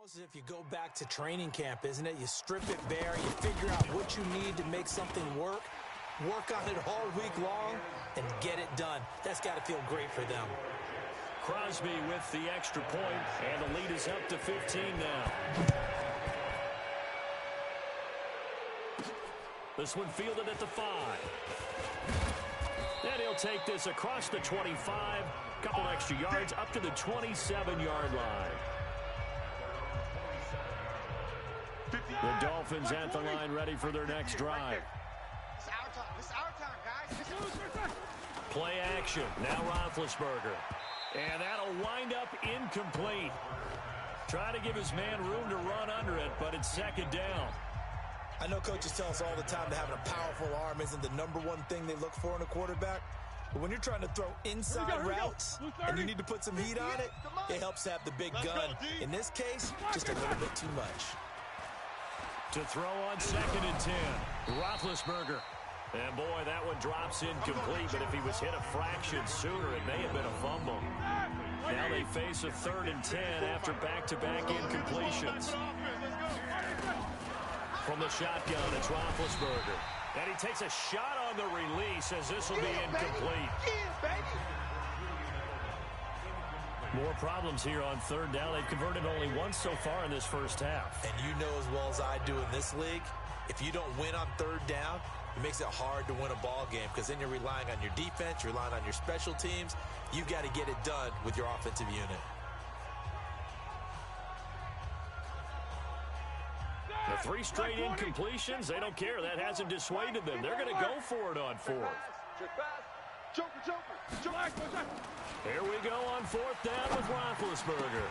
Almost as if you go back to training camp, isn't it? You strip it bare, you figure out what you need to make something work on it all week long, and get it done. That's got to feel great for them. Crosby with the extra point, and the lead is up to 15 now. This one fielded at the 5. And he'll take this across the 25, couple extra yards up to the 27-yard line. The Dolphins at the line, ready for their next drive. It's our time, guys. Play action. Now Roethlisberger. And that'll wind up incomplete. Try to give his man room to run under it, but it's second down. I know coaches tell us all the time that having a powerful arm isn't the number one thing they look for in a quarterback. But when you're trying to throw inside routes and you need to put some heat on it, it helps to have the big gun. In this case, just a little bit too much. To throw on 2nd and 10. Roethlisberger. And boy, that one drops incomplete, but if he was hit a fraction sooner, it may have been a fumble. Now they face a 3rd and 10 after back-to-back incompletions. From the shotgun, it's Roethlisberger. And he takes a shot on the release as this will be incomplete. More problems here on 3rd down. They've converted only once so far in this first half. And you know as well as I do in this league, if you don't win on 3rd down, it makes it hard to win a ball game because then you're relying on your defense, you're relying on your special teams. You got to get it done with your offensive unit. The 3 straight incompletions, they don't care. That hasn't dissuaded them. They're going to go for it on 4th. Here we go on 4th down with Roethlisberger.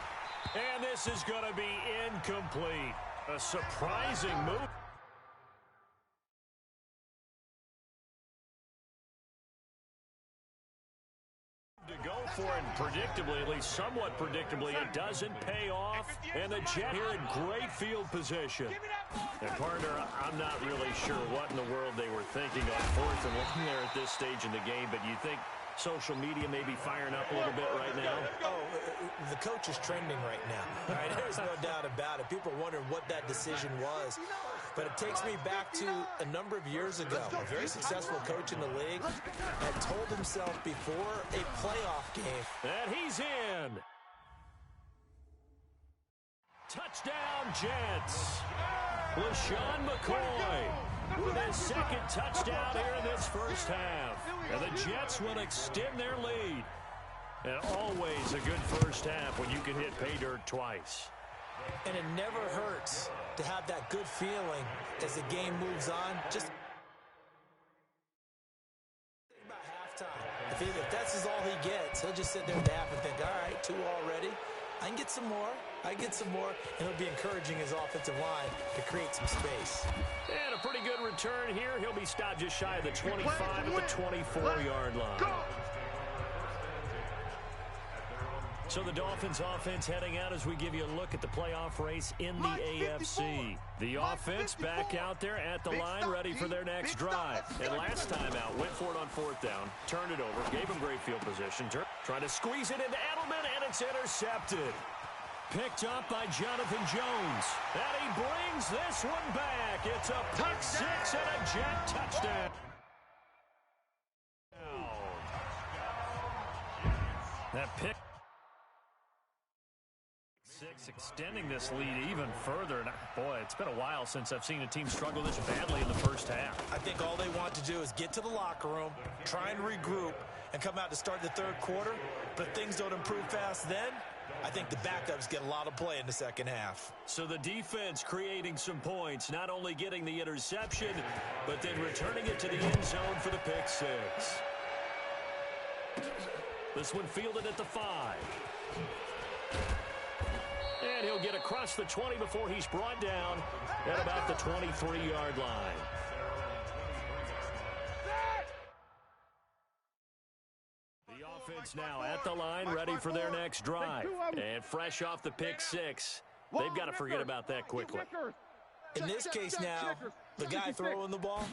And this is going to be incomplete. A surprising move. To go for it, predictably, at least somewhat predictably, it doesn't pay off, and the Jets here in great field position. And partner, I'm not really sure what in the world they were thinking on 4th and 1 there at this stage in the game, but you think social media may be firing up a little bit right now? Oh, the coach is trending right now. Right? There's no doubt about it. People are wondering what that decision was. But it takes me back to a number of years ago. A very successful coach in the league had told himself before a playoff game. And he's in. Touchdown, Jets. LaShawn McCoy with his 2nd touchdown here in this first half. And the Jets will extend their lead. And always a good first half when you can hit pay dirt twice. And it never hurts to have that good feeling as the game moves on. Just think about halftime. If that's all he gets, he'll just sit there at the half and think, all right, 2 already. I can get some more. And it'll be encouraging his offensive line to create some space. And a pretty good return here. He'll be stopped just shy of the 25 at the 24-yard line. So the Dolphins offense heading out as we give you a look at the playoff race in the AFC. The offense back out there at the line, ready for their next drive. And last time out, went for it on 4th down, turned it over, gave him great field position, trying to squeeze it into Edelman, and it's intercepted. Picked up by Jonathan Jones. And he brings this one back. It's a pick 6 and a Jet touchdown. That pick 6 extending this lead even further. And boy, it's been a while since I've seen a team struggle this badly in the first half. I think all they want to do is get to the locker room, try and regroup, and come out to start the 3rd quarter. But if things don't improve fast then, I think the backups get a lot of play in the second half. So the defense creating some points, not only getting the interception, but then returning it to the end zone for the pick 6. This one fielded at the 5. And he'll get across the 20 before he's brought down at about the 23-yard line. The offense now at the line, ready for their next drive. And fresh off the pick 6, they've got to forget about that quickly. In this case now, the guy throwing the ball,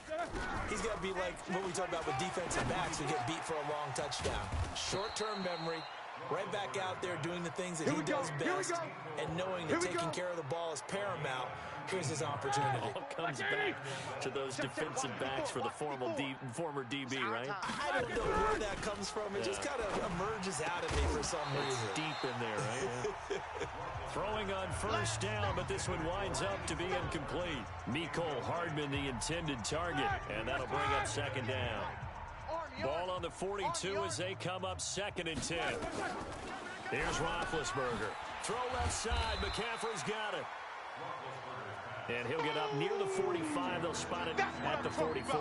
he's got to be like what we talked about with defensive backs who get beat for a long touchdown. Short-term memory, Right back out there doing the things that he does best and knowing that taking care of the ball is paramount. Here's his opportunity. All comes back to those defensive backs for the former DB, right? I don't know where that comes from. It just kind of emerges out of me for some reason. It's deep in there, right? Throwing on first down, but this one winds up to be incomplete. Mecole Hardman, the intended target, and that'll bring up second down. Ball on the 42 as they come up 2nd and 10. Here's Roethlisberger. Throw left side. McCaffrey's got it. And he'll get up near the 45. They'll spot it at the 44.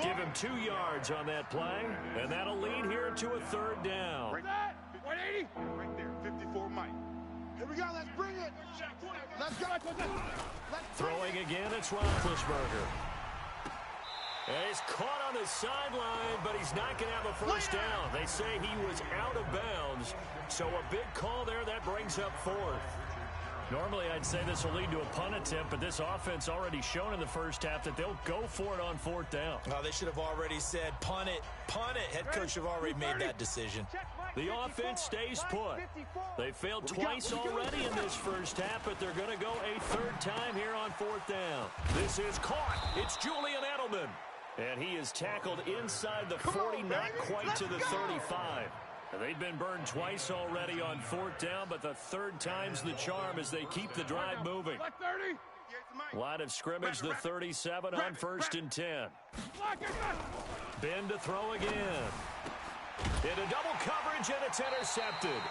Give him 2 yards on that play, and that'll lead here to a 3rd down. 180. Right there, 54 Mike. Here we go, let's bring it. Let's go. Throwing again, it's Roethlisberger. And he's caught on the sideline, but he's not going to have a first down. They say he was out of bounds, so a big call there. That brings up 4th. Normally, I'd say this will lead to a punt attempt, but this offense already shown in the first half that they'll go for it on 4th down. Oh, they should have already said, punt it, punt it. Head coach should have already made that decision. The offense stays put. They failed twice already in this first half, but they're going to go a 3rd time here on 4th down. This is caught. It's Julian Edelman. And he is tackled inside the 40, not quite to the 35. They've been burned twice already on 4th down, but the 3rd time's the charm as they keep the drive moving. Line of scrimmage, the 37 on 1st and 10. Ben to throw again. Into double coverage, and it's intercepted.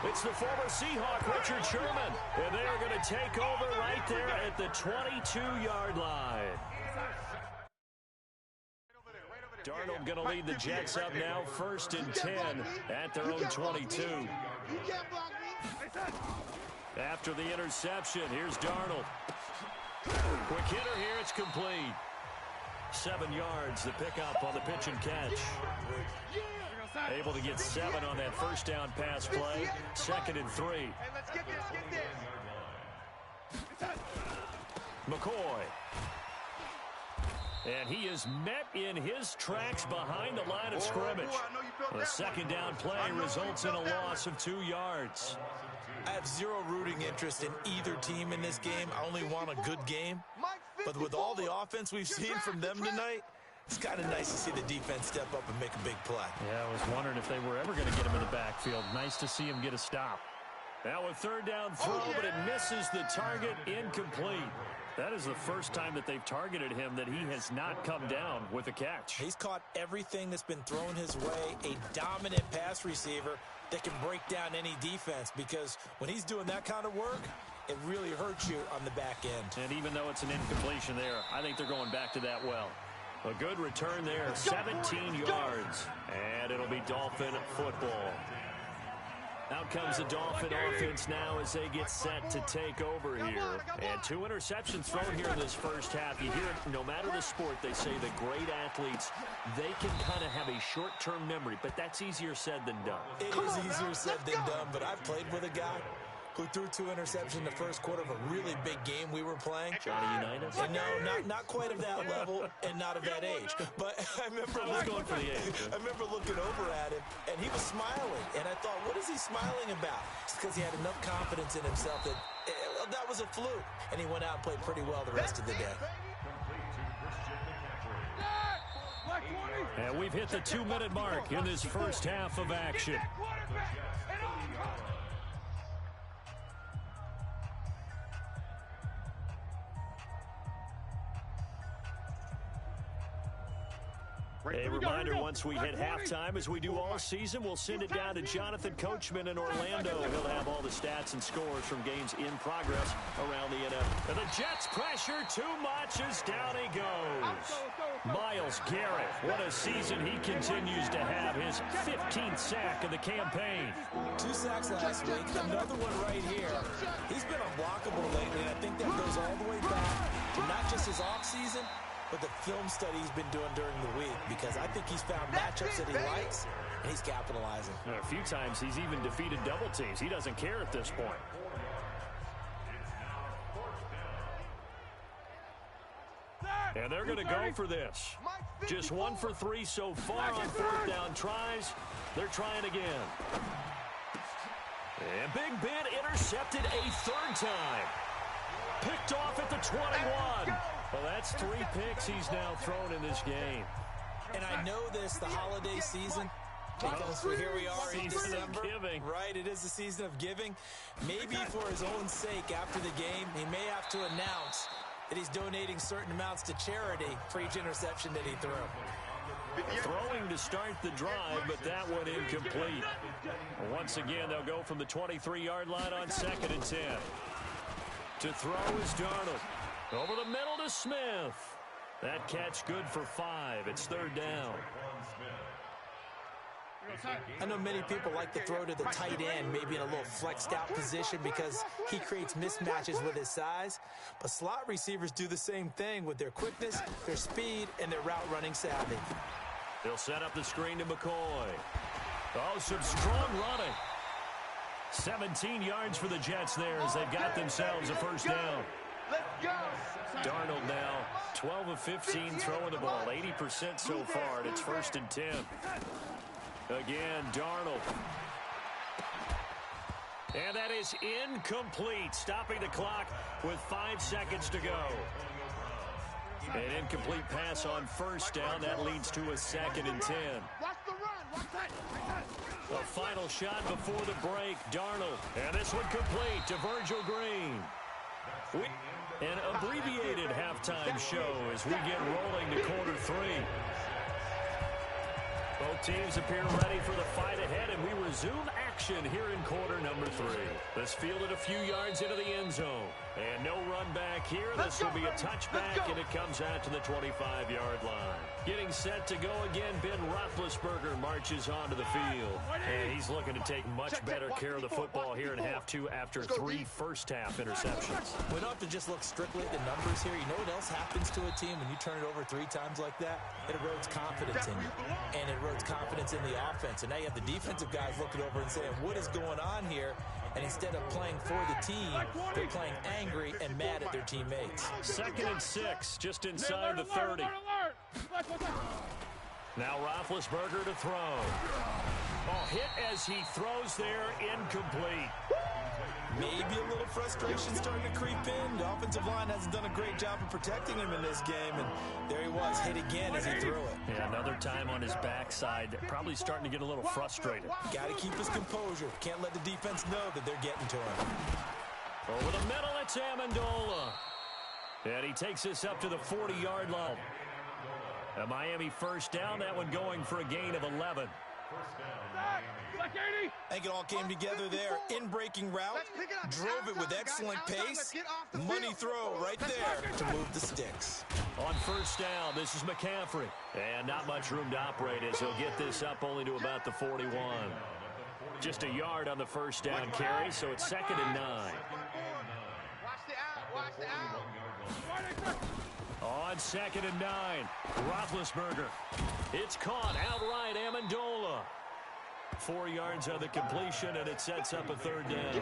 It's the former Seahawk, Richard Sherman. And they are going to take over right there at the 22-yard line. Darnold going to lead the Jets up now, 1st and 10 at their own 22. After the interception, here's Darnold. Quick hitter here, it's complete. 7 yards, the pickup on the pitch and catch. Able to get 7 on that first down pass play. 2nd and 3. Hey, let's get this. McCoy. And he is met in his tracks behind the line of scrimmage. The 2nd down play results in a loss of 2 yards. I have zero rooting interest in either team in this game. I only want a good game. But with all the offense we've seen from them tonight, it's kind of nice to see the defense step up and make a big play. Yeah, I was wondering if they were ever going to get him in the backfield. Nice to see him get a stop. Now a 3rd down throw, but it misses the target, incomplete. That is the first time that they've targeted him that he has not come down with a catch. He's caught everything that's been thrown his way, a dominant pass receiver that can break down any defense, because when he's doing that kind of work, it really hurts you on the back end. And even though it's an incompletion there, I think they're going back to that well. A good return there, 17 yards, and it'll be Dolphin football. Out comes the Dolphin offense now as they get set to take over here. And 2 interceptions thrown here in this first half. You hear it, no matter the sport, they say the great athletes, they can kind of have a short-term memory, but that's easier said than done. It is easier said than done, but I've played with a guy who threw 2 interceptions in the first quarter of a really big game we were playing. Johnny Unitas? And no, not quite of that level and not of that age. But I remember looking over at him, and he was smiling. And I thought, what is he smiling about? It's because he had enough confidence in himself that that was a fluke. And he went out and played pretty well the rest of the day. And we've hit the 2-minute mark in this first half of action. A reminder, once we hit halftime, as we do all season, we'll send it down to Jonathan Coachman in Orlando. He'll have all the stats and scores from games in progress around the NFL. And the Jets pressure too much as down he goes. Myles Garrett, what a season he continues to have. His 15th sack of the campaign. 2 sacks last week, another one right here. He's been unblockable lately, and I think that goes all the way back to not just his offseason, but the film study he's been doing during the week, because I think he's found matchups that he likes, and he's capitalizing. And a few times he's even defeated double teams. He doesn't care at this point. And they're going to go for this. Just 1 for 3 so far on 4th down tries. They're trying again. And Big Ben intercepted a 3rd time. Picked off at the 21. Well, that's 3 picks he's now thrown in this game. And I know this, the holiday season, because here we are in December. Right, it is the season of giving. Maybe for his own sake after the game, he may have to announce that he's donating certain amounts to charity for each interception that he threw. Throwing to start the drive, but that one incomplete. Once again, they'll go from the 23-yard line on 2nd and 10. To throw is Darnold. Over the middle to Smith. That catch good for 5. It's 3rd down. I know many people like to throw to the tight end, maybe in a little flexed out position because he creates mismatches with his size. But slot receivers do the same thing with their quickness, their speed, and their route running savvy. They'll set up the screen to McCoy. Oh, some strong running. 17 yards for the Jets there as they've got themselves a 1st down. Darnold now 12 of 15 throwing the ball, 80% so far, and it's 1st and 10. Again, Darnold. And that is incomplete, stopping the clock with 5 seconds to go. An incomplete pass on 1st down. That leads to a 2nd and 10. A final shot before the break, Darnold. And this one complete to Virgil Green. An abbreviated halftime show as we get rolling to quarter 3. Both teams appear ready for the fight ahead, and we resume action here in quarter number 3. This fielded a few yards into the end zone. And no run back here. This will be a touchback, and it comes out to the 25-yard line. Getting set to go again, Ben Roethlisberger marches onto the field. And he's looking to take much better care of the football here in half 2 after 3 first-half interceptions. We don't have to just look strictly at the numbers here. You know what else happens to a team when you turn it over 3 times like that? It erodes confidence in you. And it erodes confidence in the offense. And now you have the defensive guys looking over and saying, what is going on here? And instead of playing for the team, they're playing angry and mad at their teammates. 2nd and 6, just inside the 30. Now Roethlisberger to throw. Oh, hit as he throws there, incomplete. Maybe a little frustration starting to creep in. The offensive line hasn't done a great job of protecting him in this game, and there he was, hit again as he threw it. Yeah, another time on his backside, probably starting to get a little frustrated. Got to keep his composure. Can't let the defense know that they're getting to him. Over the middle, it's Amendola. And he takes this up to the 40-yard line. A Miami 1st down, that one going for a gain of 11. I think it all came together there. In-breaking route, drove it with excellent pace. Money throw right there to move the sticks. On 1st down, this is McCaffrey. And not much room to operate as he'll get this up only to about the 41. Just a yard on the 1st down carry, so it's 2nd and 9. Watch the out. On 2nd and 9, Roethlisberger. It's caught outright, Amendola. 4 yards on the completion, and it sets up a 3rd down.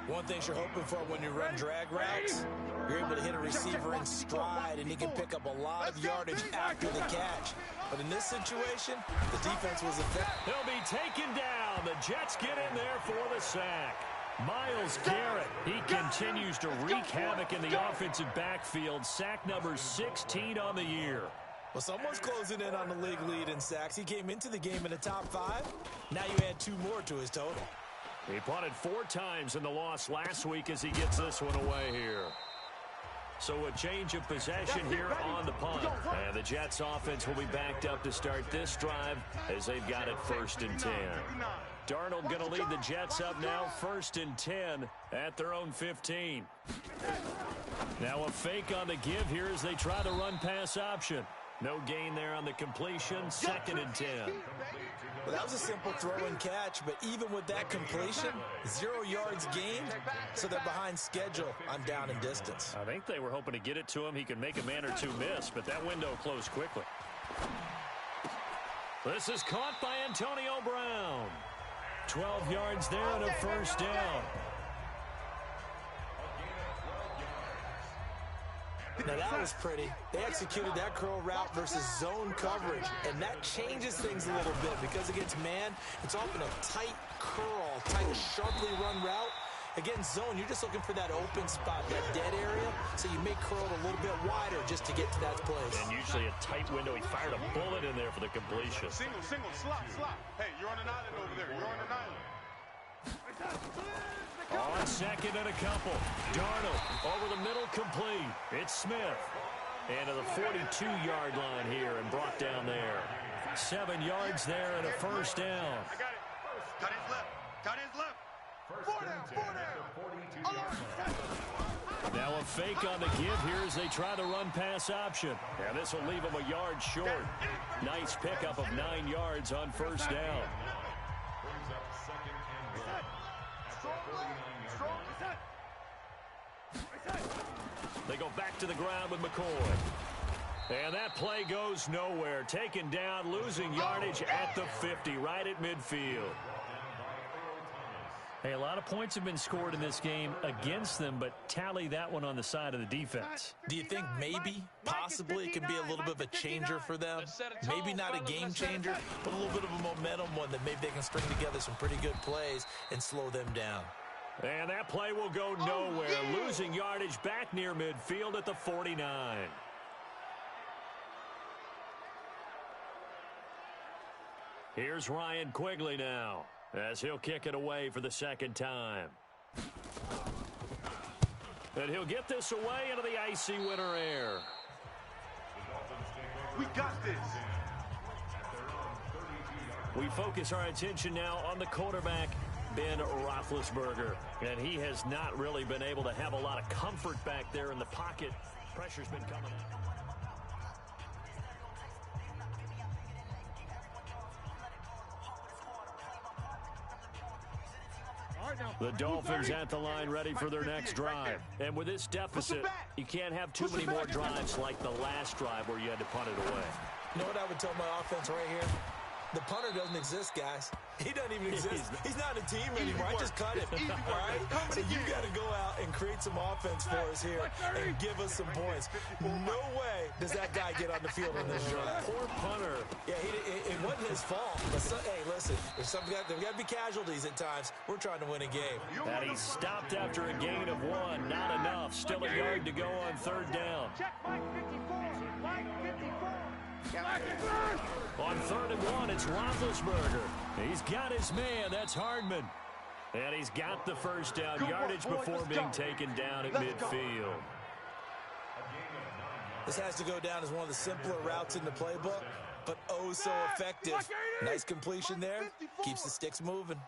One thing you're hoping for when you run drag routes, you're able to hit a receiver in stride, and he can pick up a lot of yardage after the catch. But in this situation, the defense was effective. He'll be taken down. The Jets get in there for the sack. Myles Garrett, he continues to wreak havoc in the offensive backfield. Sack number 16 on the year. Well, someone's closing in on the league lead in sacks. He came into the game in the top 5. Now you add 2 more to his total. He punted 4 times in the loss last week as he gets this one away here. So a change of possession here on the punt. And the Jets offense will be backed up to start this drive as they've got it 1st and 10. Darnold going to lead the Jets up now 1st and 10 at their own 15. Now a fake on the give here as they try to run pass option. No gain there on the completion, 2nd and 10. Well, that was a simple throw and catch, but even with that completion, 0 yards gained, so they're behind schedule on down and distance. I think they were hoping to get it to him. He could make a man or 2 miss, but that window closed quickly. This is caught by Antonio Brown. 12 yards there and a 1st down. Now that was pretty. They executed that curl route versus zone coverage, and that changes things a little bit because against man, it's often a tight curl, tight, sharply run route. Against zone, you're just looking for that open spot, that dead area, so you may curl it a little bit wider just to get to that place. And usually a tight window. He fired a bullet in there for the completion. Single, slop. Hey, you're on an island over there. You're on an island. On second and a couple. Darnold over the middle, complete. It's Smith. And to the 42-yard line here and brought down there. 7 yards there and a first down. I got it. Cut his left. Cut his left. Four down. Now a fake on the give here as they try the run-pass option. And this will leave them a yard short. Nice pickup of 9 yards on first down. They go back to the ground with McCoy. And that play goes nowhere. Taken down, losing yardage at the 50, right at midfield. Hey, a lot of points have been scored in this game against them, but tally that one on the side of the defense. Do you think maybe, possibly, it can be a little bit of a changer for them? Maybe not a game changer, but a little bit of a momentum one that maybe they can string together some pretty good plays and slow them down. And that play will go nowhere. Losing yardage back near midfield at the 49. Here's Ryan Quigley now, as he'll kick it away for the second time. And he'll get this away into the icy winter air. We got this. We focus our attention now on the quarterback, Ben Roethlisberger. And he has not really been able to have a lot of comfort back there in the pocket. Pressure's been coming up. The Dolphins at the line ready for their next drive. And with this deficit, you can't have too many more drives like the last drive where you had to punt it away. You know what I would tell my offense right here? The punter doesn't exist, guys. He doesn't even exist. He's not a team anymore. I just cut him. All right? So you've got to go out and create some offense for us here and give us some points. No way does that guy get on the field on this drive. Poor punter. Yeah, it wasn't his fault. But hey, listen, there's got to be casualties at times. We're trying to win a game. And he stopped after a gain of 1. Not enough. Still a yard to go on third down. Check Mike 54. Mike 54. On 3rd and 1, it's Roethlisberger. He's got his man. That's Hardman. And he's got the first down yardage before being taken down at midfield. This has to go down as one of the simpler routes in the playbook, but oh so effective. Nice completion there. Keeps the sticks moving.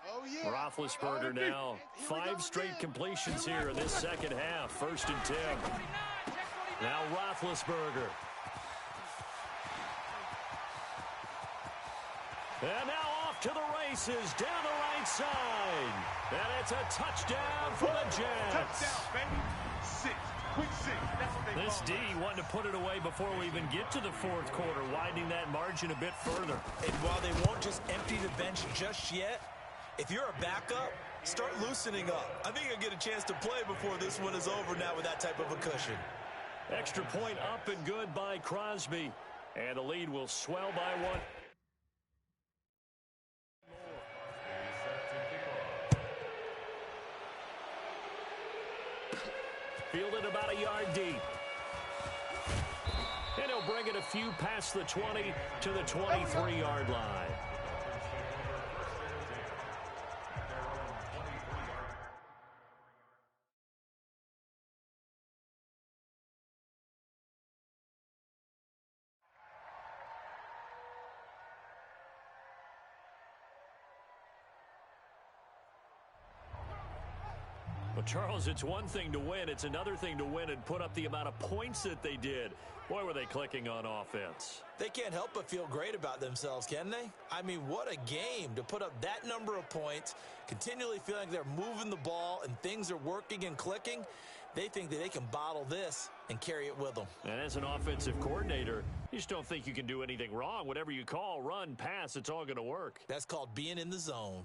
Roethlisberger now 5 straight completions here in this second half. 1st and 10. Now Roethlisberger. And now off to the races down the right side. And it's a touchdown for the Jets. Touchdown, baby. 6. Quick 6. That's what they This call D it. wanted to put it away before we even get to the 4th quarter, widening that margin a bit further. And while they won't just empty the bench just yet, if you're a backup, start loosening up. I think you'll get a chance to play before this one is over now with that type of a cushion. Extra point up and good by Crosby. And the lead will swell by 1. Fielded about a yard deep. And he'll bring it a few past the 20 to the 23-yard line. Well, Charles, it's one thing to win. It's another thing to win and put up the amount of points that they did. Boy, were they clicking on offense. They can't help but feel great about themselves, can they? I mean, what a game to put up that number of points, continually feeling like they're moving the ball and things are working and clicking. They think that they can bottle this and carry it with them. And as an offensive coordinator, you just don't think you can do anything wrong. Whatever you call, run, pass, it's all going to work. That's called being in the zone.